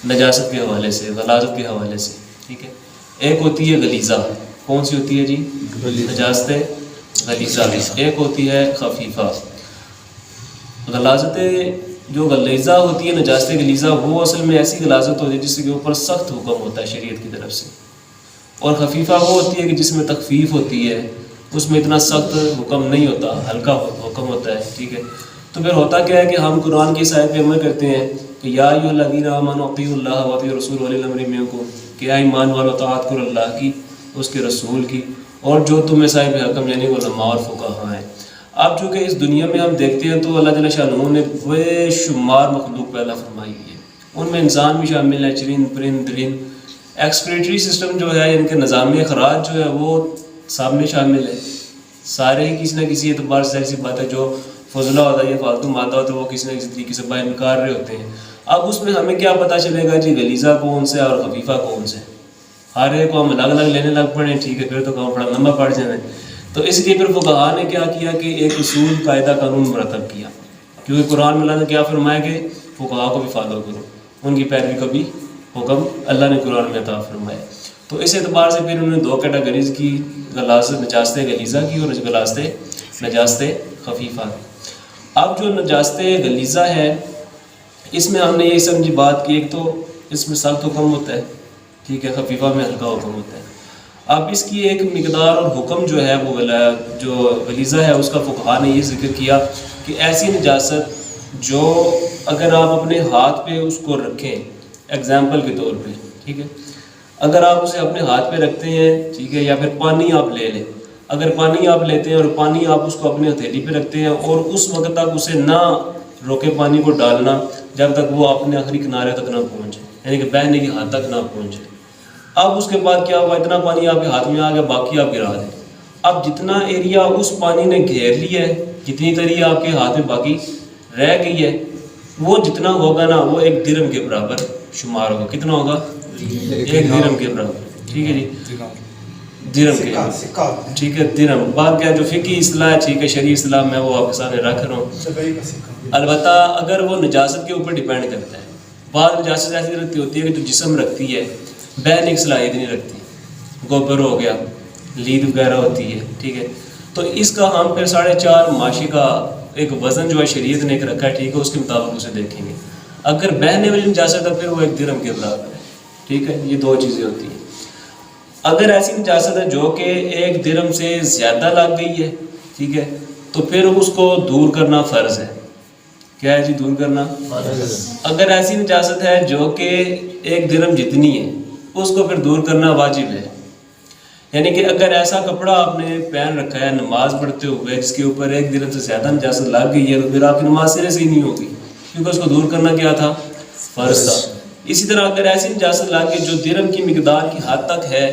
نجاست کے حوالے سے، غلاظت کے حوالے سے، ٹھیک ہے. ایک ہوتی ہے غلیظہ، کون سی ہوتی ہے جی؟ نجاست غلیظہ. ایک ہوتی ہے خفیفہ. غلاظت جو غلیظہ ہوتی ہے، نجاست غلیظہ، وہ اصل میں ایسی غلاظت ہوتی ہے جس کے اوپر سخت حکم ہوتا ہے شریعت کی طرف سے. اور خفیفہ وہ ہوتی ہے کہ جس میں تخفیف ہوتی ہے، اس میں اتنا سخت حکم نہیں ہوتا، ہلکا حکم ہوتا ہے، ٹھیک ہے. تو پھر ہوتا کیا ہے کہ ہم قرآن کی اس آیت پہ عمل کرتے ہیں کہ یا ایھا الذین آمنوا اطیعوا اللہ واطیعوا الرسول واولی الامر منکم، کہ اے ایمان والو اطاعت کرو اللہ کی، اس کے رسول کی، اور جو تم میں صاحب حکم یعنی علماء اور فقہاء ہیں. اب چونکہ اس دنیا میں ہم دیکھتے ہیں تو اللہ جل شانہ نے بے شمار مخلوق پیدا فرمائی ہے. ان میں انسان بھی شامل ہے، چرند پرند درند. ایکسپریٹری سسٹم جو ہے، ان کے نظام اخراج جو ہے وہ سب میں شامل ہے. سارے ہی کسی نہ کسی اعتبار سے ایسی بات ہے جو فضلہ ہوتا ہے یا فالتو مادہ ہوتا ہے، وہ کسی نہ کسی طریقے سے بیان کر رہے ہوتے ہیں. اب اس میں ہمیں کیا پتہ چلے گا جی غلیظہ کون سے اور خفیفہ کون سے؟ ہر ایک کو ہم الگ الگ لینے لگ پڑے، ٹھیک ہے، پھر تو کام بڑا لمبا پڑ جائے. تو اس لیے پھر فقہاء نے کیا کیا کہ ایک اصول قاعدہ قانون مرتب کیا، کیونکہ قرآن میں اللہ نے کیا فرمایا کہ فقہاء کو بھی فالو کرو، ان کی پیروی کا بھی حکم اللہ نے قرآن میں عطا فرمایا. تو اس اعتبار سے پھر انہوں نے دو کیٹیگریز کی، غلاظت نجاست غلیظہ کی اور غلاظت نجاست خفیفہ. اب جو نجاست غلیظہ ہے، اس میں ہم نے یہ سمجھی بات کی، ایک تو اس میں سخت حکم ہوتا ہے، ٹھیک ہے، خفیفہ میں ہلکا حکم ہوتا ہے. اب اس کی ایک مقدار اور حکم جو ہے وہ جو غلیظہ ہے اس کا فقہاء نے یہ ذکر کیا کہ ایسی نجاست جو اگر آپ اپنے ہاتھ پہ اس کو رکھیں، ایگزامپل کے طور پہ، ٹھیک ہے، اگر آپ اسے اپنے ہاتھ پہ رکھتے ہیں، ٹھیک ہے، یا پھر پانی آپ لے لیں، اگر پانی آپ لیتے ہیں اور پانی آپ اس کو اپنے ہتھیلی پہ رکھتے ہیں اور اس وقت تک اسے نہ روکے پانی کو ڈالنا جب تک وہ اپنے آخری کنارے تک نہ پہنچے، یعنی کہ بہنے کی حد تک نہ پہنچے. اب اس کے بعد کیا ہوا، اتنا پانی آپ کے ہاتھ میں آ گیا، باقی آپ گرا دیں. اب جتنا ایریا اس پانی نے گھیر لیا ہے، جتنی تری آپ کے ہاتھ میں باقی رہ گئی ہے، وہ جتنا ہوگا نا وہ ایک درہم کے برابر شمار ہوگا. کتنا ہوگا؟ ایک درہم کے برابر، ٹھیک ہے جی، درہم کے، ٹھیک ہے، درہم. بات کیا جو فقہی اصطلاح ہے، ٹھیک ہے، شرعی اصطلاح میں وہ آپ کے سامنے رکھ رہا ہوں. البتہ اگر وہ نجاست کے اوپر ڈیپینڈ کرتا ہے. بعض نجاست ایسی رکھتی ہوتی ہے کہ جو جسم رکھتی ہے، بہنے کی صلاحیت نہیں رکھتی، گوبر ہو گیا، لید وغیرہ ہوتی ہے، ٹھیک ہے. تو اس کا ہم پھر 4.5 ماشی کا ایک وزن جو ہے شریعت نے ایک رکھا ہے، ٹھیک ہے، اس کے مطابق اسے دیکھیں گے. اگر بہنے والی نجاست ہے پھر وہ ایک درہم کے برابر ہے، ٹھیک ہے. یہ دو چیزیں ہوتی ہیں. اگر ایسی نجاست ہے جو کہ ایک درہم سے زیادہ لگ گئی ہے، ٹھیک ہے، تو پھر اس کو دور کرنا فرض ہے. کیا ہے جی؟ دور کرنا فرض. اگر ایسی نجاست ہے جو کہ ایک درہم جتنی ہے، اس کو پھر دور کرنا واجب ہے. یعنی کہ اگر ایسا کپڑا آپ نے پہن رکھا ہے نماز پڑھتے ہوئے جس کے اوپر ایک درہم سے زیادہ نجاست لگ گئی ہے، تو پھر آپ کی نماز سرے سے ہی نہیں ہوگی، کیونکہ اس کو دور کرنا کیا تھا؟ فرض تھا. اسی طرح اگر ایسی نجاست لگ گئی جو درہم کی مقدار کی حد تک ہے،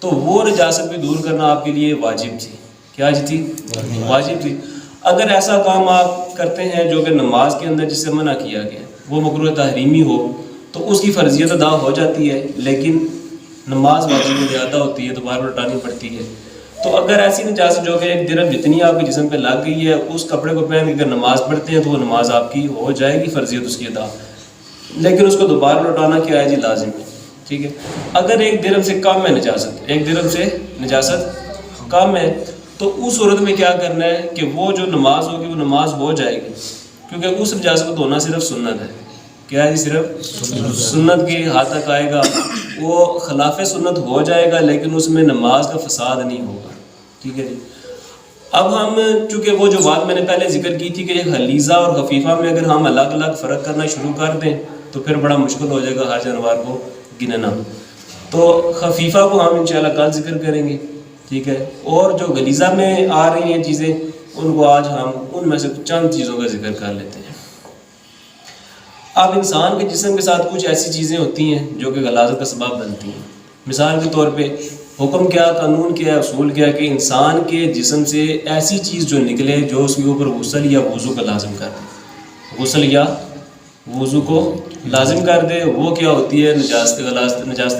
تو وہ نجاست بھی دور کرنا آپ کے لیے واجب تھی. کیا جی تھی؟ واجب تھی. اگر ایسا کام آپ کرتے ہیں جو کہ نماز کے اندر جس سے منع کیا گیا وہ مکروہ تحریمی ہو، تو اس کی فرضیت ادا ہو جاتی ہے، لیکن نماز واجب زیادہ ہوتی ہے تو بار بار اٹھانی پڑتی ہے. تو اگر ایسی نجاست جو کہ ایک درہم جتنی آپ کے جسم پہ لگ گئی ہے، اس کپڑے کو پہن کے اگر نماز پڑھتے ہیں تو وہ نماز آپ کی ہو جائے گی، فرضیت اس کی ادا، لیکن اس کو دوبارہ لوٹانا کیا ہے جی؟ لازم ہے، ٹھیک ہے. اگر ایک درہم سے کم ہے نجاست، ایک درہم سے نجاست کم ہے، تو اس صورت میں کیا کرنا ہے کہ وہ جو نماز ہوگی وہ نماز ہو جائے گی، کیونکہ اس نجاست کو دھونا صرف سنت ہے. کیا ہے جی؟ صرف سنت کی حد تک آئے گا، وہ خلاف سنت ہو جائے گا لیکن اس میں نماز کا فساد نہیں ہوگا، ٹھیک ہے جی. اب ہم چونکہ وہ جو بات میں نے پہلے ذکر کی تھی کہ غلیظہ اور خفیفہ میں اگر ہم الگ الگ فرق کرنا شروع کر دیں تو پھر بڑا مشکل ہو جائے گا ہر جانور کو گننا. تو خفیفہ کو ہم انشاءاللہ کل ذکر کریں گے، ٹھیک ہے. اور جو غلیظہ میں آ رہی ہیں چیزیں ان کو آج ہم ان میں سے چند چیزوں کا ذکر کر لیتے ہیں. اب انسان کے جسم کے ساتھ کچھ ایسی چیزیں ہوتی ہیں جو کہ غلاظت کا سبب بنتی ہیں. مثال کے طور پہ حکم کیا، قانون کیا، اصول کیا کہ انسان کے جسم سے ایسی چیز جو نکلے جو اس کے اوپر غسل یا وضو کا لازم کر دے، غسل یا وضو کو لازم کر دے، وہ کیا ہوتی ہے؟ نجاست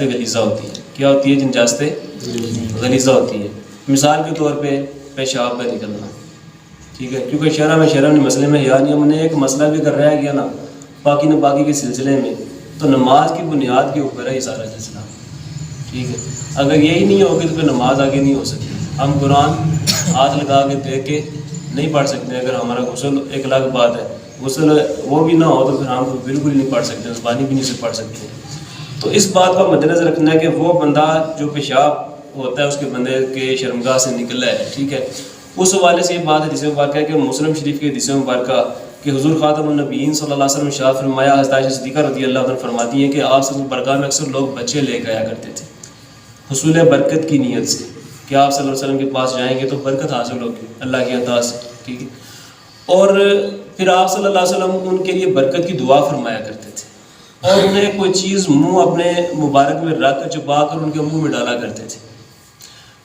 غلیظہ ہوتی ہے. کیا ہوتی ہے؟ نجاست غلیظہ ہوتی ہے. مثال کے طور پہ پیشاب کا نکلنا، ٹھیک ہے، کیونکہ شرع میں مسئلے میں یعنی ہم نے ایک مسئلہ بھی کر رہا گیا نا پاکی نہ پاکی کے سلسلے میں تو نماز کی بنیاد کے اوپر ہے یہ سارا سلسلہ، ٹھیک ہے. اگر یہی نہیں ہوگی تو پھر نماز آگے نہیں ہو سکتی. ہم قرآن ہاتھ لگا کے دیکھ کے نہیں پڑھ سکتے. اگر ہمارا غسل ایک الگ بات ہے، غسل وہ بھی نہ ہو تو پھر ہم بالکل نہیں پڑھ سکتے، زبانی بھی نہیں سے پڑھ سکتے. تو اس بات کا مد نظر رکھنا ہے کہ وہ بندہ جو پیشاب ہوتا ہے اس کے بندے کے شرمگاہ سے نکلا ہے، ٹھیک ہے. اس حوالے سے یہ بات حدیث مبارکہ ہے کہ مسلم شریف کی حدیث مبارکہ کہ حضور خاتم النبیین صلی اللہ علیہ وسلم شاہ فرمایا، حضرت عائشہ صدیقہ رضی اللہ عنہ فرماتی ہیں کہ آپ صلی اللہ علیہ وسلم برگاہ میں اکثر لوگ بچے لے کے آیا کرتے تھے حصول برکت کی نیت سے کہ آپ صلی اللہ علیہ وسلم کے پاس جائیں گے تو برکت حاصل ہوگی اللہ کی عطا سے، ٹھیک ہے. اور پھر آپ صلی اللہ علیہ وسلم ان کے لیے برکت کی دعا فرمایا کرتے تھے اور انہیں کوئی چیز منہ اپنے مبارک میں رکھ کر چبا کر ان کے منہ میں ڈالا کرتے تھے.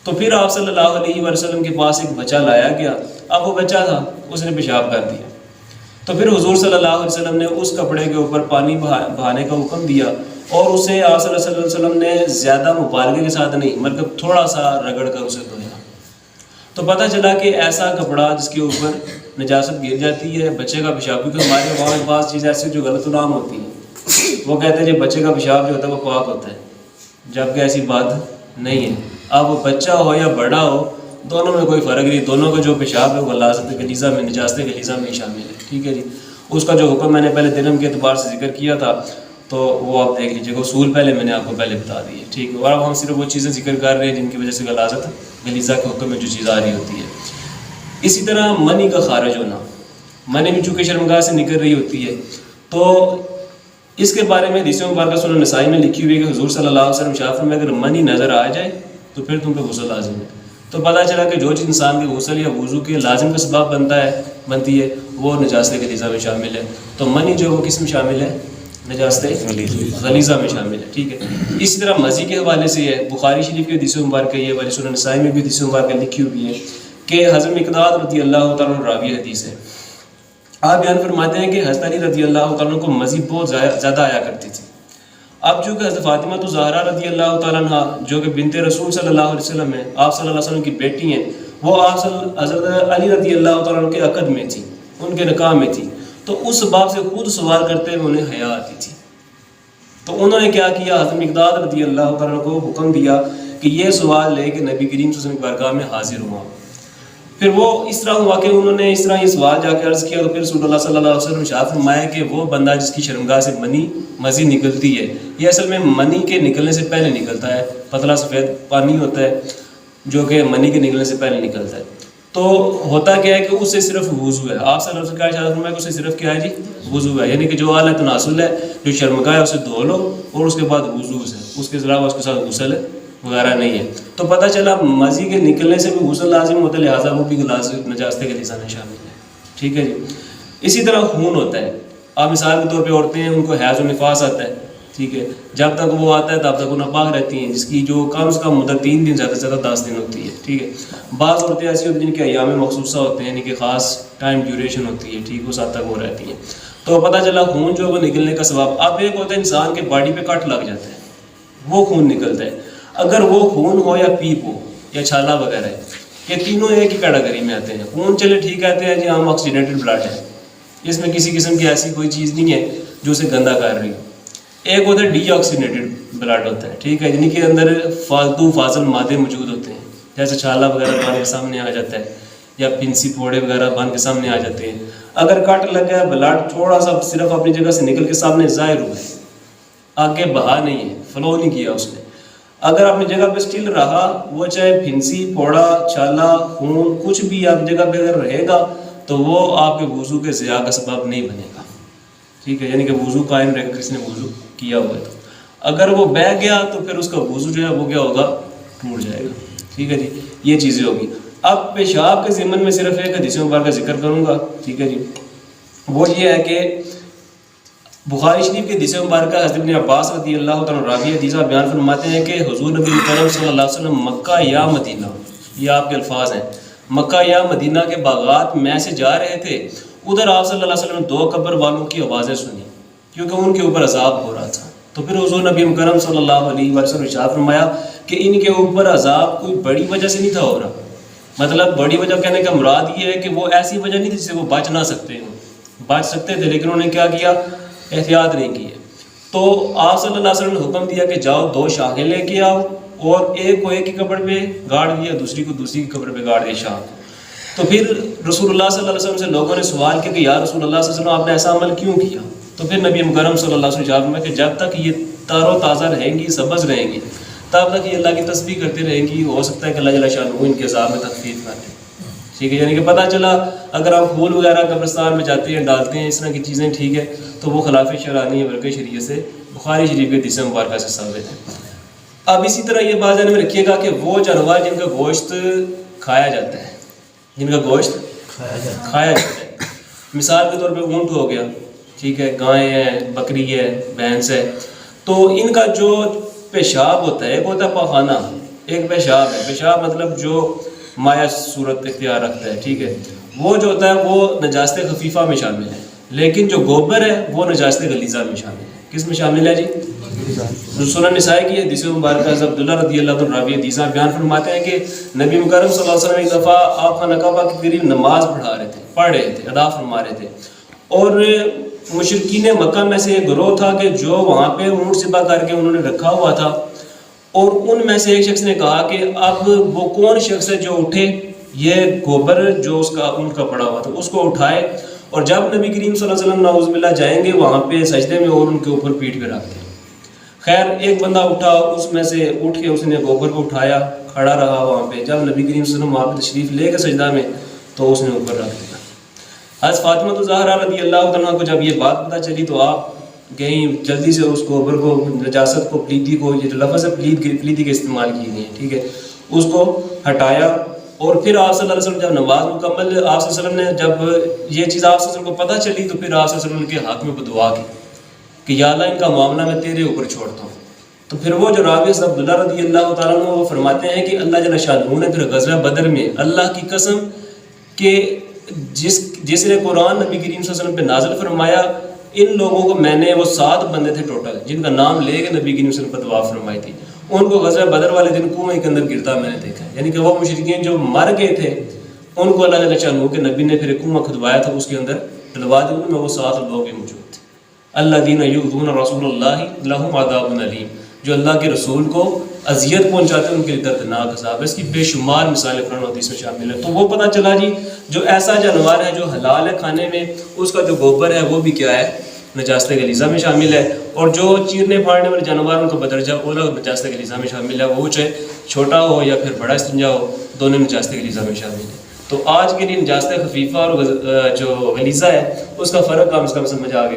تو پھر آپ صلی اللہ علیہ وسلم کے پاس ایک بچہ لایا گیا. اب وہ بچہ تھا، اس نے پیشاب کر دیا. تو پھر حضور صلی اللہ علیہ وسلم نے اس کپڑے کے اوپر پانی بہانے کا حکم دیا اور اسے آپ صلی اللہ علیہ وسلم نے زیادہ مبالغے کے ساتھ نہیں، مطلب تھوڑا سا رگڑ کر اسے دھویا. تو پتہ چلا کہ ایسا کپڑا جس کے اوپر نجاست گر جاتی ہے بچے کا پیشاب، کیونکہ ہمارے وہاں کے پاس چیزیں ایسی جو غلط نام ہوتی ہیں، وہ کہتے ہیں جی بچے کا پیشاب جو ہوتا ہے وہ پاک ہوتا ہے، جبکہ ایسی بات نہیں ہے. اب وہ بچہ ہو یا بڑا ہو دونوں میں کوئی فرق نہیں، دونوں کا جو پیشاب ہے وہ غلاظت غلیظہ میں نجاست غلیظہ میں شامل ہے، ٹھیک ہے جی. اس کا جو حکم میں نے پہلے دنم کے اعتبار سے ذکر کیا تھا تو وہ آپ دیکھ لیجیے گا، اصول پہلے میں نے آپ کو پہلے بتا دی ہے، ٹھیک ہے. اور اب ہم صرف وہ چیزیں ذکر کر رہے ہیں جن کی وجہ سے غلاظت غلیظہ کے حکم میں جو چیز آ رہی ہوتی ہے. اسی طرح منی کا خارج ہونا، منی بھی چونکہ شرمگاہ سے نکل رہی ہوتی ہے تو اس کے بارے میں حدیث مبارکہ سنن نسائی میں لکھی ہوئی ہے کہ حضور صلی اللہ علیہ وسلم شافر میں اگر منی نظر آ جائے تو پھر تم پہ غسل لازم ہے. تو پتہ چلا کہ جو چیز انسان کے غسل یا وضو کے لازم کا سبب بنتی ہے وہ نجاست غلیظہ میں شامل ہے. تو منی جو وہ کس میں شامل ہے؟ نجاست غلیظہ میں شامل ہے، ٹھیک ہے. اسی طرح مزی کے حوالے سے ہے، بخاری شریف کی حدیث مبارکہ یہ والی سنن نسائی میں بھی حدیث مبارکہ لکھی ہوئی ہے کہ حضرت مقداد رضی اللہ تعالیٰ عنہ راوی حدیث ہے. آپ بیان فرماتے ہیں کہ حضرت علی رضی اللہ تعالیٰ عنہ کو مزی بہت زیادہ آیا کرتی تھی. اب چونکہ حضرت فاطمہ تو زہرا رضی اللہ تعالیٰ عنہ جو کہ بنت رسول صلی اللہ علیہ وسلم ہے، آپ صلی اللہ علیہ وسلم کی بیٹی ہیں، وہ آپ حضرت علی رضی اللہ تعالیٰ عنہ کے عقد میں تھی، ان کے نکاح میں تھی. تو اس باب سے خود سوال کرتے ہوئے انہیں حیا آتی تھی. تو انہوں نے کیا کیا، حضرت مقداد رضی اللہ تعالیٰ عنہ کو حکم دیا کہ یہ سوال لے کہ نبی کریم صلی اللہ علیہ وسلم کی بارگاہ میں حاضر ہوا. پھر وہ اس طرح ہوا کہ انہوں نے اس طرح یہ سوال جا کے عرض کیا تو پھر رسول اللہ صلی اللہ علیہ وسلم ارشاد فرمایا کہ وہ بندہ جس کی شرمگاہ سے مزی نکلتی ہے، یہ اصل میں منی کے نکلنے سے پہلے نکلتا ہے، پتلا سفید پانی ہوتا ہے جو کہ منی کے نکلنے سے پہلے نکلتا ہے. تو ہوتا کیا ہے کہ اس سے صرف وضو ہے. آپ صلی اللہ علیہ وسلم کا ارشاد فرمایا کہ اس سے صرف کیا ہے جی؟ وضو ہے. یعنی کہ جو اعلیٰ تناسل ہے، جو شرمگاہ ہے اسے دھو لو اور اس کے بعد وضو سے، اس کے علاوہ اس کے ساتھ غسل وغیرہ نہیں ہے. تو پتہ چلا مزی کے نکلنے سے بھی غسل لازم ہوتا ہے، لہٰذا وہ بھی نجاست غلیظہ میں شامل ہے، ٹھیک ہے جی. اسی طرح خون ہوتا ہے. آپ مثال کے طور پہ عورتیں ہیں، ان کو حیض و نفاس آتا ہے، ٹھیک ہے. جب تک وہ آتا ہے تب تک وہ ناپاک رہتی ہیں، جس کی جو کم از کم مدت 3 دن زیادہ سے زیادہ 10 دن ہوتی ہے، ٹھیک ہے. بعض عورتیں ایسی ہوتی ہیں جن کے ایام مخصوصہ ہوتے ہیں، یعنی کہ خاص ٹائم ڈیوریشن ہوتی ہے، ٹھیک، اس حد تک وہ رہتی ہیں. تو پتہ چلا خون جو ہے وہ نکلنے کا سبب، اب ایک ہوتا ہے انسان کے باڈی پہ کٹ لگ جاتا ہے، وہ خون نکلتا ہے. اگر وہ خون ہو یا پیپ ہو یا چھالا وغیرہ ہے، یہ تینوں ایک ہی کیٹیگری میں آتے ہیں. خون چلے ٹھیک کہتے ہیں جی ہم آکسیجنیٹڈ بلڈ ہے، اس میں کسی قسم کی ایسی کوئی چیز نہیں ہے جو اسے گندا کر رہی ہو. ایک ہوتا ہے ڈی آکسیجنیٹڈ بلڈ ہوتا ہے، ٹھیک ہے، جن کے اندر فالتو فاضل مادے موجود ہوتے ہیں، جیسے چھالا وغیرہ بن کے سامنے آ جاتا ہے یا پنسی پھوڑے وغیرہ بن کے سامنے آ جاتے ہیں. اگر کٹ لگ گیا، بلڈ تھوڑا سا صرف اپنی جگہ سے نکل کے سامنے ظاہر ہوا ہے، آگے بہا نہیں ہے، فلو نہیں کیا اس نے. اگر اپنی جگہ پہ اسٹل رہا، وہ چاہے پھنسی پھوڑا چھالا خون کچھ بھی آپ جگہ پہ اگر رہے گا تو وہ آپ کے وضو کے ضیاع کا سبب نہیں بنے گا، ٹھیک ہے. یعنی کہ وضو قائم رہے گا، کسی نے وضو کیا ہوا ہے تو. اگر وہ بہہ گیا تو پھر اس کا وضو جو ہے وہ کیا ہوگا؟ ٹوٹ جائے گا، ٹھیک ہے جی. یہ چیزیں ہوگی. اب پیشاب کے ضمن میں صرف ایک حدیث مبارکہ کا ذکر کروں گا، ٹھیک ہے جی. وہ یہ ہے کہ بخاری شریف کی حدیث مبارکہ حضرت ابن عباس رضی اللہ تعالیٰ راوی حدیث بیان فرماتے ہیں کہ حضور نبی کریم صلی اللہ علیہ وسلم مکہ یا مدینہ، یہ آپ کے الفاظ ہیں، مکہ یا مدینہ کے باغات میں سے جا رہے تھے. ادھر آپ صلی اللہ علیہ وسلم نے 2 قبر والوں کی آوازیں سنی کیونکہ ان کے اوپر عذاب ہو رہا تھا. تو پھر حضور نبی مکرم صلی اللہ علیہ وسلم نے ارشاد فرمایا کہ ان کے اوپر عذاب کوئی بڑی وجہ سے نہیں تھا ہو رہا. مطلب بڑی وجہ کہنے کا مراد یہ ہے کہ وہ ایسی وجہ نہیں تھی جس سے وہ بچ نہ سکتے ہوں، بچ سکتے تھے لیکن انہوں نے کیا کیا؟ احتیاط نہیں کی ہے. تو آپ صلی اللہ علیہ وسلم نے حکم دیا کہ جاؤ 2 شاخیں لے کے آؤ، اور ایک کو ایک کی قبر پہ گاڑ دیا، دوسری کو دوسری کی قبر پہ گاڑ دیا شاخ. تو پھر رسول اللہ صلی اللہ علیہ وسلم سے لوگوں نے سوال کیا کہ یا رسول اللہ صلی اللہ علیہ وسلم آپ نے ایسا عمل کیوں کیا؟ تو پھر نبی مکرم صلی اللہ علیہ وسلم جواب میں کہ جب تک یہ تار و تازہ رہیں گی، سبز رہیں گی، تب تک یہ اللہ کی تسبیح کرتے رہیں گی، ہو سکتا ہے کہ اللہ جل شانہ ان کے عذاب میں تخفیف کر دے. ٹھیک ہے، یعنی کہ پتہ چلا اگر آپ پھول وغیرہ قبرستان میں جاتے ہیں، ڈالتے ہیں، اس طرح کی چیزیں، ٹھیک ہے، تو وہ خلاف شرع نہیں ہے بلکہ شریعت سے، بخاری شریف کے حدیث مبارکہ سے ثابت ہے. اب اسی طرح یہ بات ذہن میں رکھیے گا کہ وہ جانور جن کا گوشت کھایا جاتا ہے، جن کا گوشت کھایا جاتا ہے، مثال کے طور پہ اونٹ ہو گیا، ٹھیک ہے، گائے ہے، بکری ہے، بھینس ہے، تو ان کا جو پیشاب ہوتا ہے، ایک ہوتا ہے پاخانہ، ایک پیشاب ہے. پیشاب مطلب جو مائع صورت اختیار رکھتا ہے، ٹھیک ہے، وہ جو ہوتا ہے وہ نجاست خفیفہ میں شامل ہے، لیکن جو گوبر ہے وہ نجاست غلیظہ میں شامل ہے. کس میں شامل ہے جی؟ سنن نسائی کی حدیث مبارکہ حضرت عبداللہ رضی اللہ عنہ راوی حدیث بیان فرماتے ہیں کہ نبی مکرم صلی اللہ علیہ وسلم ایک دفعہ آپ خانہ کعبہ کے قریب نماز پڑھ رہے تھے، ادا فرما رہے تھے، اور مشرکین مکہ میں سے ایک گروہ تھا کہ جو وہاں پہ اونٹ ذبح کر کے انہوں نے رکھا ہوا تھا، اور ان میں سے ایک شخص نے کہا کہ اب وہ کون شخص ہے جو اٹھے یہ گوبر جو اس کا اونٹ کا پڑا ہوا تھا اس کو اٹھائے، اور جب نبی کریم صلی اللہ علیہ وسلم نعوذ باللہ جائیں گے وہاں پہ سجدے میں اور ان کے اوپر پیٹھ پہ رکھ دیں. خیر ایک بندہ اٹھا، اس میں سے اٹھ کے اس نے گوبر کو اٹھایا، کھڑا رہا وہاں پہ، جب نبی کریم صلی اللہ علیہ وسلم وہاں پہ تشریف لے کے سجدہ میں تو اس نے اوپر رکھ دیا. حضرت فاطمہ زہرا رضی اللہ عنہ کو جب یہ بات پتہ چلی تو آپ گئیں جلدی سے اس گوبر کو، نجاست کو، پلیتی کو، یہ جو لفظ ہے پلیتی کے استعمال کی گئی ہے، ٹھیک ہے، اس کو ہٹایا. اور پھر آپ صلی اللہ علیہ وسلم جب نماز مکمل، آپ صلی اللہ علیہ وسلم نے جب یہ چیز آپ صلی اللہ علیہ وسلم کو پتہ چلی تو پھر آپ صلی اللہ علیہ وسلم کے حق میں دعا کی کہ یا اللہ ان کا معاملہ میں تیرے اوپر چھوڑتا ہوں. تو پھر وہ جو راوی عبداللہ رضی اللہ تعالیٰ عنہ وہ فرماتے ہیں کہ اللہ جل شانہ نے پھر غزوہ بدر میں اللہ کی قسم کہ جس نے قرآن نبی کریم صلی اللہ علیہ وسلم پہ نازل فرمایا، ان لوگوں کو میں نے، وہ 7 بندے تھے ٹوٹل جن کا نام لے کے نبی کریم صلی اللہ علیہ وسلم پر دعا فرمائی تھی، ان کو غزوہ بدر والے دن کنویں کے اندر گرتا میں نے دیکھا. یعنی کہ وہ مشرکین جو مر گئے تھے ان کو اللہ جل شانہ کے نبی نے پھر ایک کنواں کھدوایا تھا، اس کے اندر ڈلوا دیا، ان میں وہ 7 لوگ بھی موجود تھے. الذین یؤذون رسول اللہ لہم عذاب علیم، جو اللہ کے رسول کو اذیت پہنچاتے ہیں ان کے لیے دردناک عذاب ہے. اس کی بے شمار مثالیں قرآن و حدیث میں شامل ہیں. تو وہ پتہ چلا جی جو ایسا جانور ہے جو حلال ہے کھانے میں، اس کا جو گوبر ہے وہ بھی کیا ہے؟ نجاست غلیظہ میں شامل ہے. اور جو چیرنے پھاڑنے والے جانور ان کا بدرجہ اولا نجاست غلیظہ میں شامل ہے، وہ چاہے چھوٹا ہو یا پھر بڑا استنجا ہو، دونوں نجاست غلیظہ میں شامل ہے. تو آج کے لیے نجاست خفیفہ اور جو غلیظہ ہے اس کا فرق کم از کم سمجھ آ گیا.